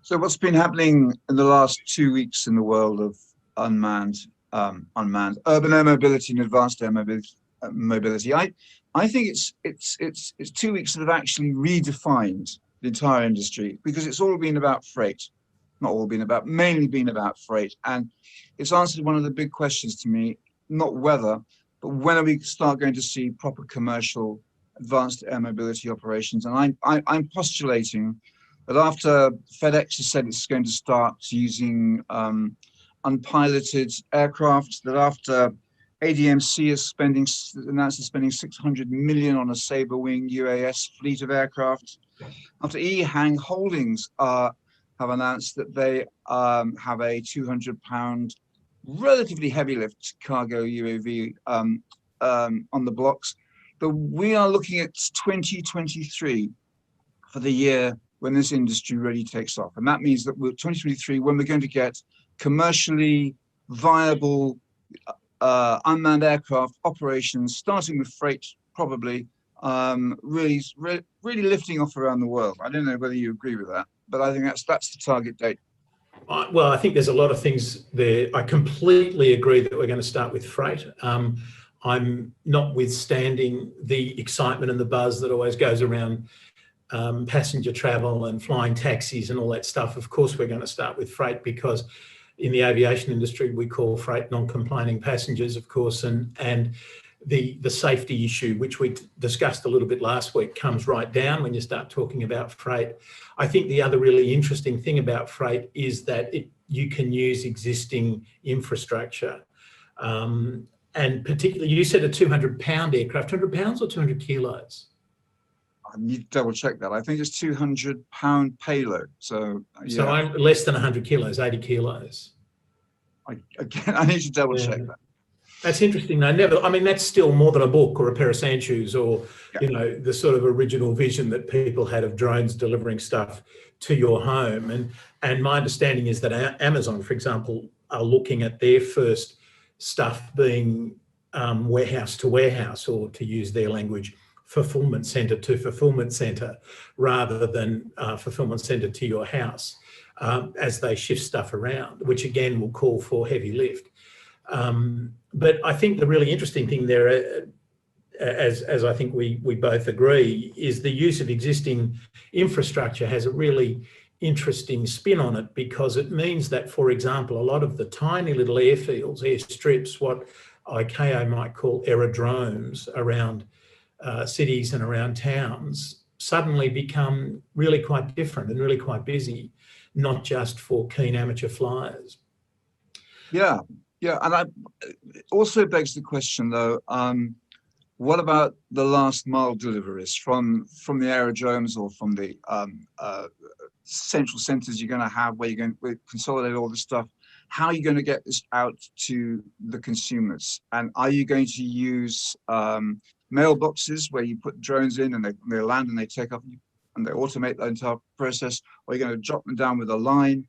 So what's been happening in the last 2 weeks in the world of unmanned urban air mobility and advanced air mobility? I think it's 2 weeks that have actually redefined the entire industry, because it's all been about freight. Not all been about, mainly been about freight. And it's answered one of the big questions to me, not whether, but when are we start going to see proper commercial advanced air mobility operations? And I'm postulating that after FedEx has said it's going to start using unpiloted aircraft, that after ADMC is announced spending 600 million on a Sabre Wing UAS fleet of aircraft, after EHang Holdings have announced that they have a 200-pound, relatively heavy lift cargo UAV on the blocks, but we are looking at 2023 for the year when this industry really takes off. And that means that we're 2023, when we're going to get commercially viable unmanned aircraft operations, starting with freight, probably, really lifting off around the world. I don't know whether you agree with that, but I think that's the target date. Well, I think there's a lot of things there. I completely agree that we're going to start with freight. I'm notwithstanding the excitement and the buzz that always goes around passenger travel and flying taxis and all that stuff. Of course, we're going to start with freight, because in the aviation industry, we call freight non-complaining passengers, of course, and the safety issue, which we discussed a little bit last week, comes right down when you start talking about freight. I think the other really interesting thing about freight is that you can use existing infrastructure. And particularly, you said a 200-pound aircraft, 200 pounds or 200 kilos? I need to double check that. I think it's 200-pound payload. So, yeah. So I'm less than 100 kilos, 80 kilos. I need to double check that. That's interesting. I mean, that's still more than a book or a pair of sand shoes, or, you know, the sort of original vision that people had of drones delivering stuff to your home. And my understanding is that Amazon, for example, are looking at their first stuff being warehouse to warehouse, or, to use their language, fulfillment centre to fulfillment centre, rather than fulfillment centre to your house, as they shift stuff around, which again will call for heavy lift. But I think the really interesting thing there, as I think we both agree, is the use of existing infrastructure has a really interesting spin on it, because it means that, for example, a lot of the tiny little airfields, airstrips, what ICAO might call aerodromes around cities and around towns, suddenly become really quite different and really quite busy, not just for keen amateur flyers. Yeah, and it also begs the question, though, what about the last mile deliveries from the aerodromes, or from the central centres you're going to have, where you're going to consolidate all this stuff? How are you going to get this out to the consumers? And are you going to use mailboxes where you put drones in and they land and they take off and they automate the entire process, or are you going to drop them down with a line?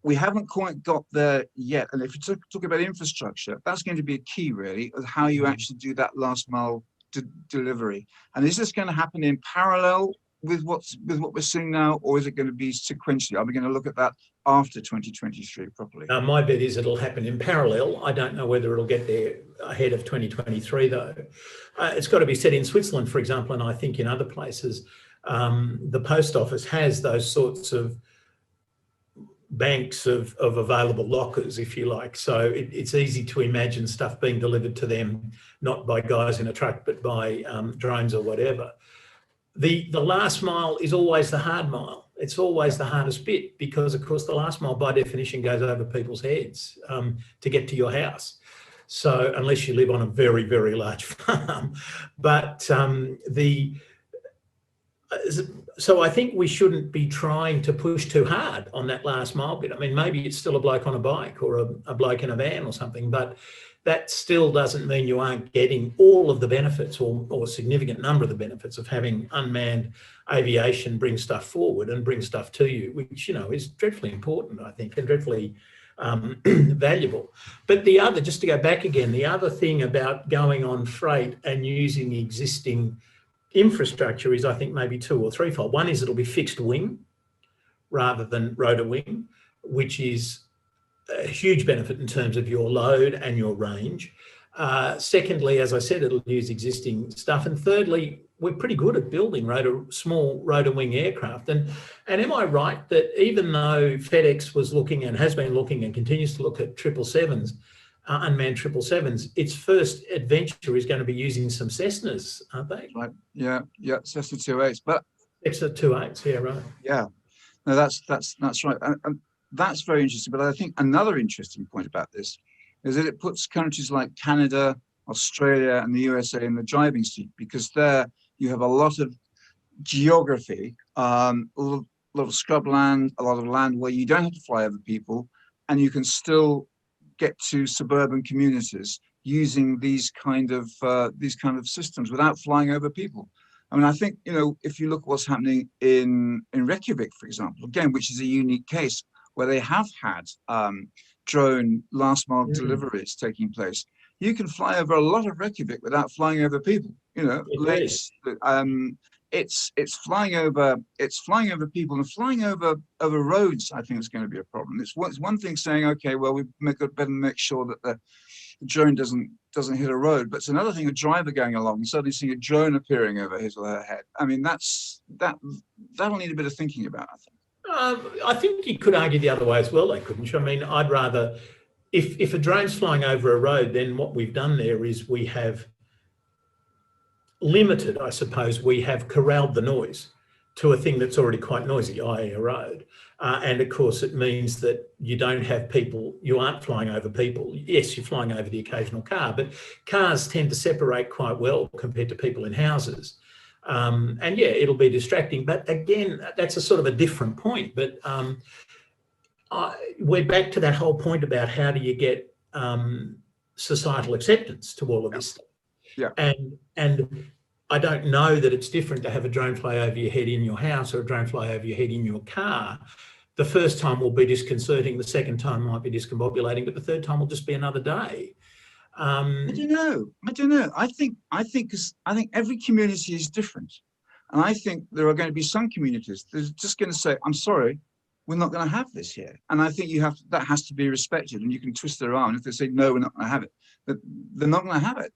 We haven't quite got there yet. And if you talk about infrastructure, that's going to be a key, really, of how you actually do that last mile delivery. And is this going to happen in parallel with what we're seeing now, or is it going to be sequentially? Are we going to look at that after 2023 properly? My bet is it'll happen in parallel. I don't know whether it'll get there ahead of 2023, though. It's got to be said, in Switzerland, for example, and I think in other places, the post office has those sorts of banks of available lockers, if you like. So it's easy to imagine stuff being delivered to them, not by guys in a truck, but by drones or whatever. The last mile is always the hard mile. It's always the hardest bit, because, of course, the last mile by definition goes over people's heads to get to your house. So unless you live on a very, very large farm. But so I think we shouldn't be trying to push too hard on that last mile bit. I mean, maybe it's still a bloke on a bike, or a bloke in a van or something, but that still doesn't mean you aren't getting all of the benefits, or a significant number of the benefits of having unmanned aviation bring stuff forward and bring stuff to you, which, you know, is dreadfully important, I think, and dreadfully valuable. But the other, just to go back again, the other thing about going on freight and using existing infrastructure is, I think, maybe two or threefold. One is it'll be fixed wing, rather than rotor wing, which is a huge benefit in terms of your load and your range. Secondly, as I said, it'll use existing stuff. And thirdly, we're pretty good at building small rotor wing aircraft. And am I right that even though FedEx was looking and has been looking and continues to look at 777s, unmanned 777s, its first adventure is going to be using some Cessnas, aren't they? Right. Yeah. Cessna 2.8s, but Cessna 2.8s. Yeah, right. Yeah. No, that's right. And that's very interesting. But I think another interesting point about this is that it puts countries like Canada, Australia, and the USA in the driving seat, because there you have a lot of geography, a lot of scrubland, a lot of land where you don't have to fly over people, and you can still get to suburban communities using these kind of systems without flying over people. I mean, I think, if you look at what's happening in Reykjavik, for example, again, which is a unique case where they have had drone last mile deliveries taking place, you can fly over a lot of Reykjavik without flying over people. Lakes. It's flying over people, and flying over roads, I think, is going to be a problem. It's one thing saying, okay, well, we better make sure that the drone doesn't hit a road, but it's another thing a driver going along and suddenly seeing a drone appearing over his or her head. I mean, that'll need a bit of thinking about, I think. I think you could argue the other way as well, though, couldn't you? I mean, I'd rather, if a drone's flying over a road, then what we've done there is we have limited, I suppose, we have corralled the noise to a thing that's already quite noisy, i.e. a road. And of course, it means that you don't have people, you aren't flying over people. Yes, you're flying over the occasional car, but cars tend to separate quite well compared to people in houses. And yeah, it'll be distracting, but again, that's a sort of a different point. But we're back to that whole point about how do you get societal acceptance to all of this stuff. Yeah. And I don't know that it's different to have a drone fly over your head in your house or a drone fly over your head in your car. The first time will be disconcerting, the second time might be discombobulating, but the third time will just be another day. I don't know. I think every community is different. And I think there are going to be some communities that are just going to say, I'm sorry, we're not going to have this here. And I think that has to be respected, and you can twist their arm. If they say, no, we're not going to have it, but they're not going to have it.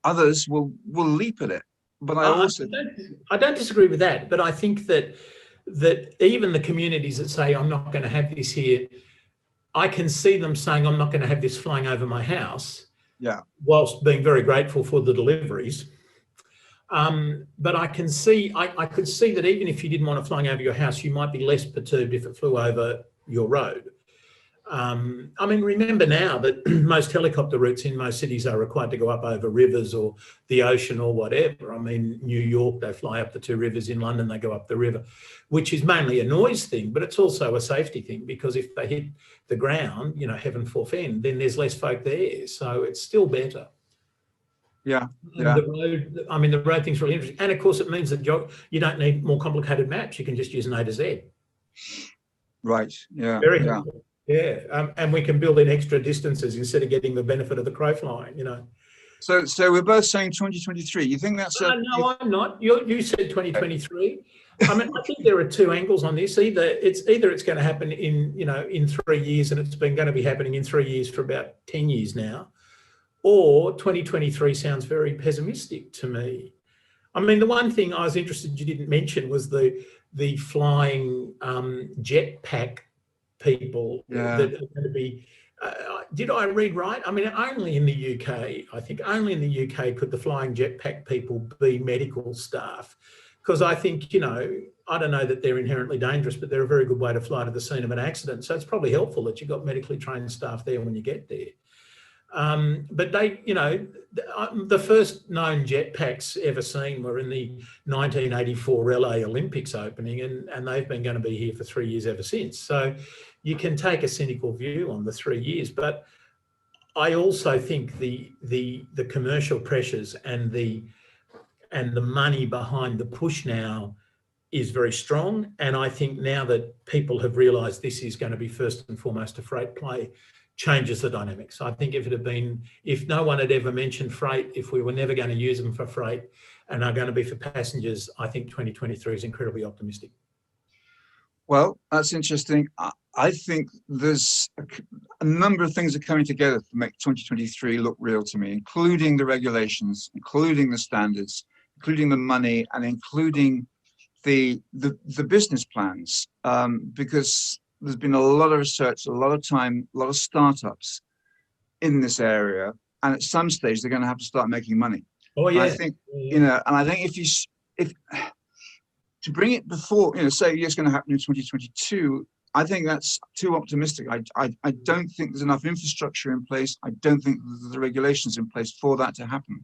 Others will leap at it. But I don't disagree with that, but I think that even the communities that say, I'm not going to have this here, I can see them saying, I'm not going to have this flying over my house. Yeah. Whilst being very grateful for the deliveries. But I could see that even if you didn't want it flying over your house, you might be less perturbed if it flew over your road. I mean, remember now that most helicopter routes in most cities are required to go up over rivers or the ocean or whatever. I mean, New York, they fly up the two rivers. In London, they go up the river, which is mainly a noise thing, but it's also a safety thing, because if they hit the ground, heaven forfend, then there's less folk there. So it's still better. Yeah. The road thing's really interesting. And of course, it means that you don't need more complicated maps. You can just use an A to Z. Right. Yeah. Very helpful. Yeah, and we can build in extra distances instead of getting the benefit of the crow flying, So we're both saying 2023. You think that's? No, I'm not. You said 2023. I mean, I think there are two angles on this. Either it's going to happen in 3 years, and it's been going to be happening in 3 years for about 10 years now, or 2023 sounds very pessimistic to me. I mean, the one thing I was interested you didn't mention was the flying jetpack people that are going to be, did I read right? I mean, only in the UK could the flying jetpack people be medical staff, because I think, I don't know that they're inherently dangerous, but they're a very good way to fly to the scene of an accident. So it's probably helpful that you've got medically trained staff there when you get there. But they, the first known jetpacks ever seen were in the 1984 LA Olympics opening, and they've been going to be here for 3 years ever since. So you can take a cynical view on the 3 years, but I also think the commercial pressures and the money behind the push now is very strong. And I think now that people have realised this is going to be first and foremost a freight play, changes the dynamics. I think if no one had ever mentioned freight, if we were never going to use them for freight and are going to be for passengers, I think 2023 is incredibly optimistic. Well, that's interesting. I think there's a number of things are coming together to make 2023 look real to me, including the regulations, including the standards, including the money, and including the business plans. Because there's been a lot of research, a lot of time, a lot of startups in this area, and at some stage they're going to have to start making money. Oh yeah. And I think and I think if to bring it before, say it's going to happen in 2022, I think that's too optimistic. I don't think there's enough infrastructure in place. I don't think the regulations in place for that to happen.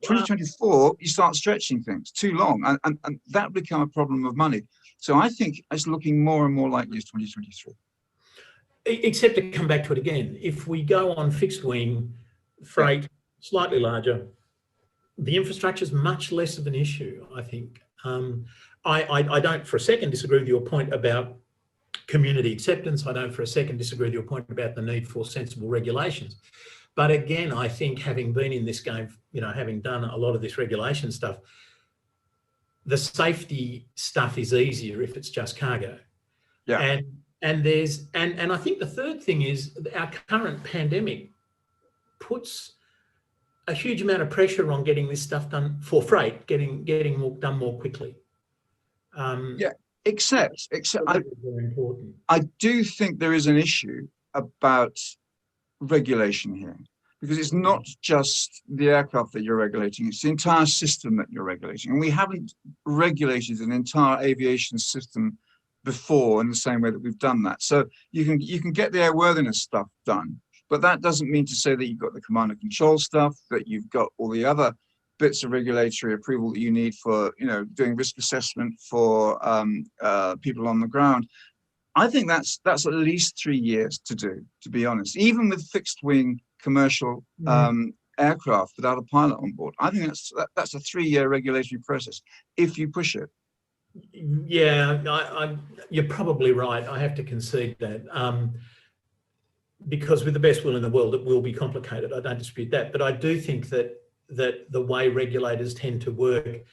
2024, you start stretching things too long, and that become a problem of money. So I think it's looking more and more likely as 2023. Except to come back to it again, if we go on fixed wing, freight, slightly larger, the infrastructure is much less of an issue, I think. I don't for a second disagree with your point about community acceptance. I don't for a second disagree with your point about the need for sensible regulations. But again, I think having been in this game, having done a lot of this regulation stuff, the safety stuff is easier if it's just cargo. Yeah. And I think the third thing is our current pandemic puts a huge amount of pressure on getting this stuff done for freight, getting done more quickly. Except very important. I do think there is an issue about regulation here, because it's not just the aircraft that you're regulating, it's the entire system that you're regulating. And we haven't regulated an entire aviation system before in the same way that we've done that. So you can get the airworthiness stuff done, but that doesn't mean to say that you've got the command and control stuff, that you've got all the other bits of regulatory approval that you need for, doing risk assessment for people on the ground. I think that's at least 3 years to do, to be honest. Even with fixed wing commercial aircraft without a pilot on board, I think that's a 3-year regulatory process if you push it. Yeah, you're probably right. I have to concede that. Because with the best will in the world, it will be complicated. I don't dispute that. But I do think that the way regulators tend to work,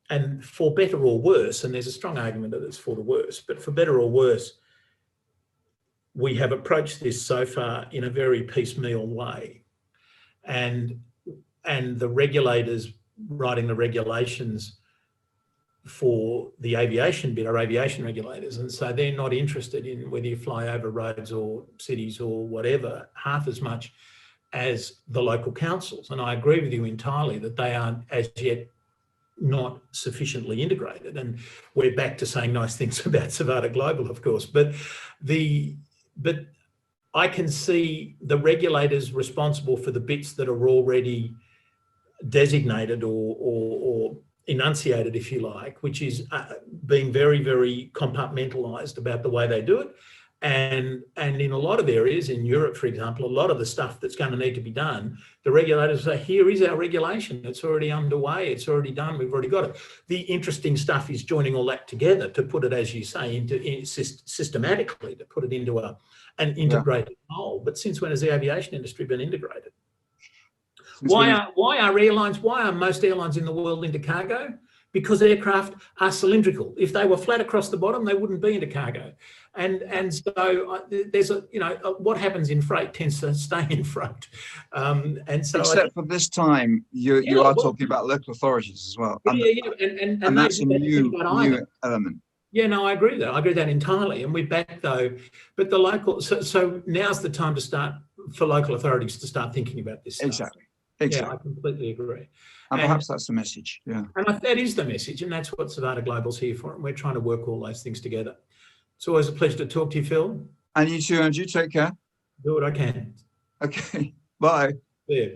and for better or worse, and there's a strong argument that it's for the worse, but for better or worse, we have approached this so far in a very piecemeal way. And the regulators writing the regulations for the aviation bit are aviation regulators. And so they're not interested in whether you fly over roads or cities or whatever, half as much as the local councils. And I agree with you entirely that they aren't as yet not sufficiently integrated. And we're back to saying nice things about CIVATAglobal, of course. But I can see the regulators responsible for the bits that are already designated or enunciated, if you like, which is being very, very compartmentalised about the way they do it. And in a lot of areas, in Europe, for example, a lot of the stuff that's going to need to be done, the regulators say, here is our regulation. It's already underway. It's already done. We've already got it. The interesting stuff is joining all that together to put it, as you say, systematically, to put it into an integrated whole. But since when has the aviation industry been integrated? Why are most airlines in the world into cargo? Because aircraft are cylindrical. If they were flat across the bottom, they wouldn't be into cargo. And so there's what happens in freight tends to stay in freight. And so except for this time, you are talking about local authorities as well. And that's a new element. Yeah, no, I agree with that. I agree with that entirely. And we're back though, but the local, so now's the time to start for local authorities to start thinking about this stuff. Exactly. Yeah, I completely agree. And perhaps that's the message, yeah. And that is the message, and that's what CIVATAglobal's here for, and we're trying to work all those things together. It's always a pleasure to talk to you, Phil. And you too, and you take care. Do what I can. Okay, bye. Yeah.